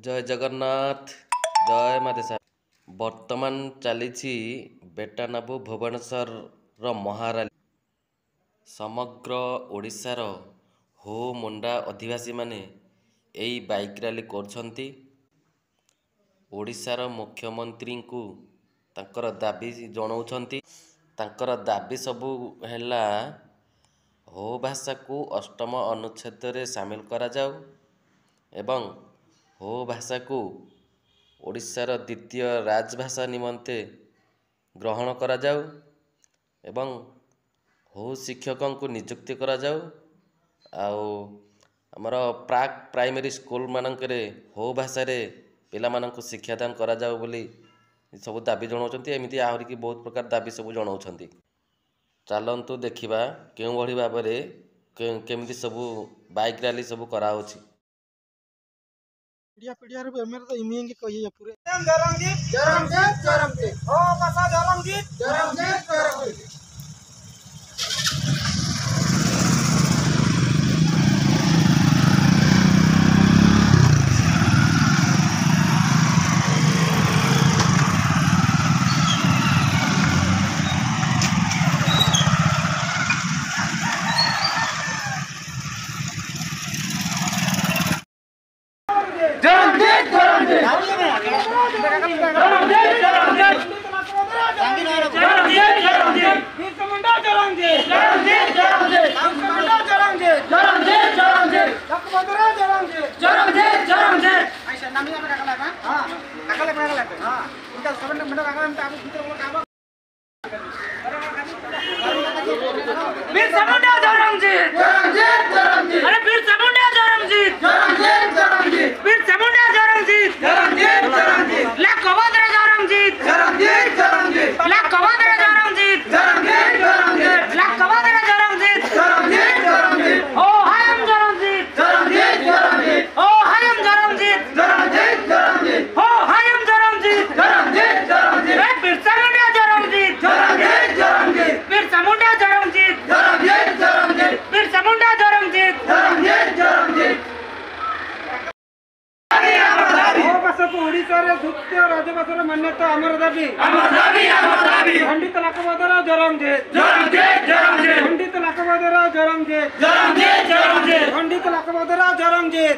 जय जगन्नाथ जय माता। वर्तमान चली बेटानाबू भुवनेश्वर महाराली समग्र ओडिशार हो मुंडा आदिवासी माने एई बाइक रैली करछंती। ओडिशार मुख्यमंत्री को तांकर दाबी जणाउछंती। तांकर दाबी सबू हैला हो भाषा को अष्टम अनुच्छेद रे शामिल करा जाऊ एवं हो भाषा को ओडिशार द्वितीय राजभाषा निमंते ग्रहण करा जाऊ एवं हो शिक्षकों को नियुक्ति करा जाऊ। आउ हमर प्राक प्राइमरी स्कूल मानकरे हो भाषा रे पिला मानक शिक्षादान करा जाऊ बोली सब दाबी जणाउछंती। एमिति आहुरी की बहुत प्रकार दाबी सब जणाउछंती। चलंतु देखिबा केउ भली भाबरे केमिति सब बाइक रैली सब करा होछि। पीढ़िया रे एमेर तो इमिंग के कहिए पूरे जरंगीत ओ बसा जरंगीत मान्यता अमर दाबी खंडित लाकबदरा जरंगीत खंडित लाकबदरा जरंगीत खंडित लाकबदरा जरंगीत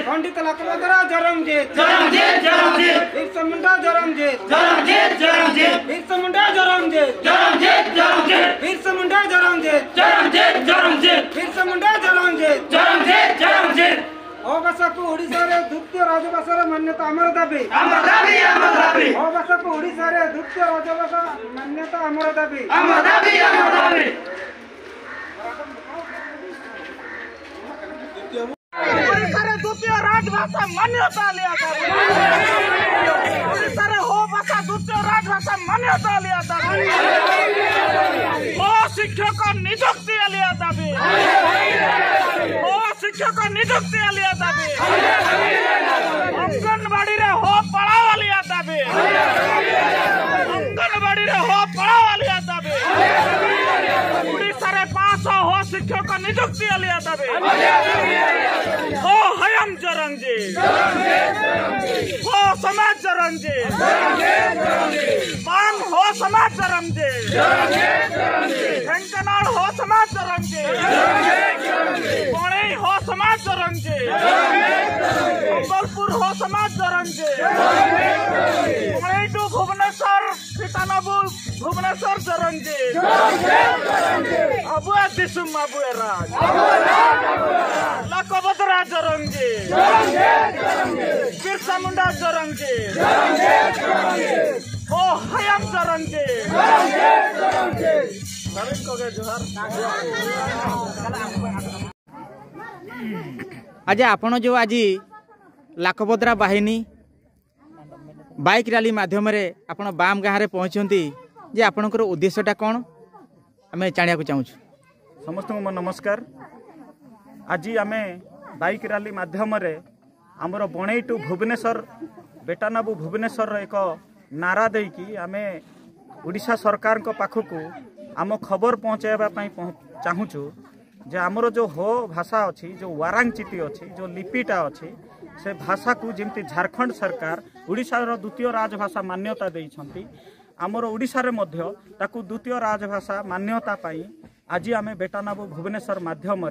खंडित लाकबदरा जरंगीत बिरसा मुंडा जरंगीत बिरसा मुंडा जरंगीत बिरसा मुंडा जरंगीत बिरसा मुंडा जरंगीत ओ भाषा को ओडिशा रे द्वितीय राजभाषा मान्यता अमर दाबी ओ भाषा को ओडिशा रे द्वितीय राजभाषा मान्यता अमर दाबी ओडिशा रे द्वितीय राजभाषा मान्यता लिया दाबी ओडिशा रे हो भाषा द्वितीय राजभाषा मान्यता लिया दाबी ओ शिक्षक नियुक्ति लिया दाबी ओ शिक्षक नियुक्ति लिया दाबी अंगनवाड़ी रे हो पढ़ावा लिया दाबी अंगनवाड़ी रे हो पढ़ावा लिया दाबी उड़ीसा रे 500 हो शिक्षक नियुक्ति लिया दाबी हो हयम जरंगीत हो समाज जरंगीत पान हो समाज जरंगीत ढेंकनाल हो समाज जरंगीत पुणे हो समाज जरंगीत संबलपुर हो समाज जरंगीत पुणे टू भुवनेश्वर बेटानाबू भुवनेश्वर जरंगीत अबुआ दिसुम अबुआ राज लाकबदरा जरंगीत बिरसा मुंडा जरंगीत ओ हयम जरंगीत आज आपण जो आज लाकबदरा बाहिनी बाइक रैली माध्यम आपण बाम गाँव में पहुँचती जे आपणकर उद्देश्यटा कौन आम जाना चाहूँ। समस्त को नमस्कार। आज आम बाइक रैली माध्यम आमर बणई टू भुवनेश्वर बेटानाबू भुवनेश्वर एक नारा देकी आम ओडिशा सरकार को पाखक आम खबर पहुँचाइबा चाहूँ जे आमर जो हो भाषा अच्छी जो वारांग चिति अच्छी जो लिपिटा अच्छी से भाषा को जमती झारखंड सरकार ओडिशार द्वितीय राजभाषा मान्यता देइछंती आमर ओडिशा रे मध्य ताकू द्वितीय राजभाषा मान्यता पाई आज आम बेटानाबू भुवनेश्वर माध्यम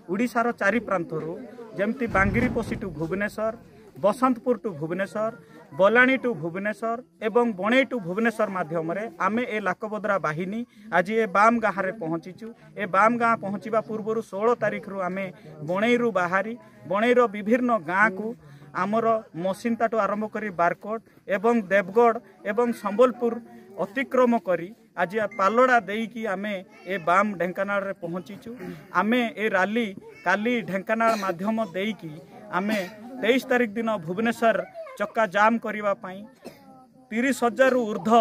ओडिशार चारि प्रांतरू जमती Bangiriposi to Bhubaneswar Basantapur to Bhubaneswar Balani to Bhubaneswar एवं बणई टू भुवनेश्वर माध्यम आमे ए लाकबद्रा बाहिनी आज ए बाम गाँव में पहुँचीचु। ए बाम गाँ पहुँचवा पूर्व 16 तारिख रु आमे बणई रु बाहरी बणईर विभिन्न गाँ को आमर मसिंताटू आरंभ करी बारकोट एवं देवगढ़ एवं संबलपुर अतिक्रम करी आज पालोड़ा देकी आमे ए बाम ढेंकानाल रे पहुँचीचु। आमे ए रैली काली ढेंकानाल माध्यम देकी आमे 23 तारिख दिन भुवनेश्वर चक्का जाम करिवा पाई 30,000 ऊर्ध्व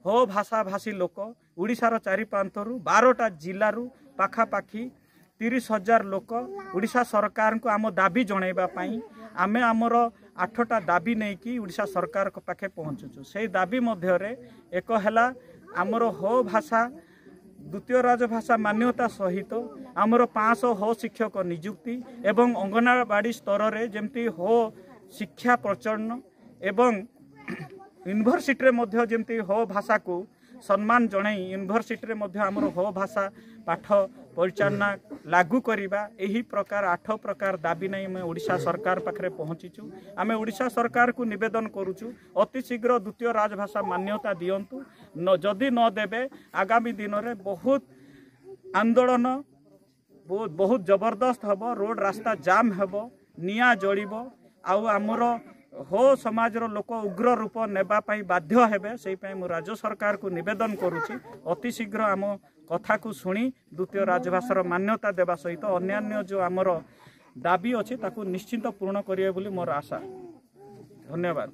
हो भाषा भाषी लोक ओडिशार चारि प्रांतरू 12टा जिल्लारू पाखापाखी 30,000 लोक ओडिशा सरकार को आम दाबी जनइबा पाई आमे आमर 8टा दाबी नहीं कि ओडिशा सरकार को पाखे पहुँचुचु। से दाबी मध्य रे एक हैला आमर हो भाषा द्वितीय राजभाषा मान्यता सहित आमर 500 हो शिक्षक नियुक्ति एवं अंगनवाड़ी स्तर रे जमती हो शिक्षा प्रचलन एवं यूनिवर्सिटी मध्य जमती हो भाषा को सम्मान जणाई यूनिवर्सिटी मध्य आमर हो भाषा पाठ परिचालना लागू करिबा एही प्रकार 8 प्रकार दाबी नहीं मैं ओडिशा सरकार पाखरे पहुँचीचु। आमे ओडिशा सरकार को निवेदन करूचु अति शीघ्र द्वितीय राजभाषा मान्यता दियंतु जदि न देबे आगामी दिन में बहुत आंदोलन बहुत जबरदस्त हम रोड रास्ता जाम हेब निया जलिब आउ आमर हो समाजर लोक उग्र रूप नेबा पाई बाध्य हेबे से मु राज्य सरकार को निवेदन करुछि अति शीघ्र आम कथा को सुनी द्वितीय राजभाषार मान्यता देवा सहित अन्यान्य जो आमर दाबी अछि ताकू निश्चिंत पूर्ण करिए बोली मोर आशा। धन्यवाद।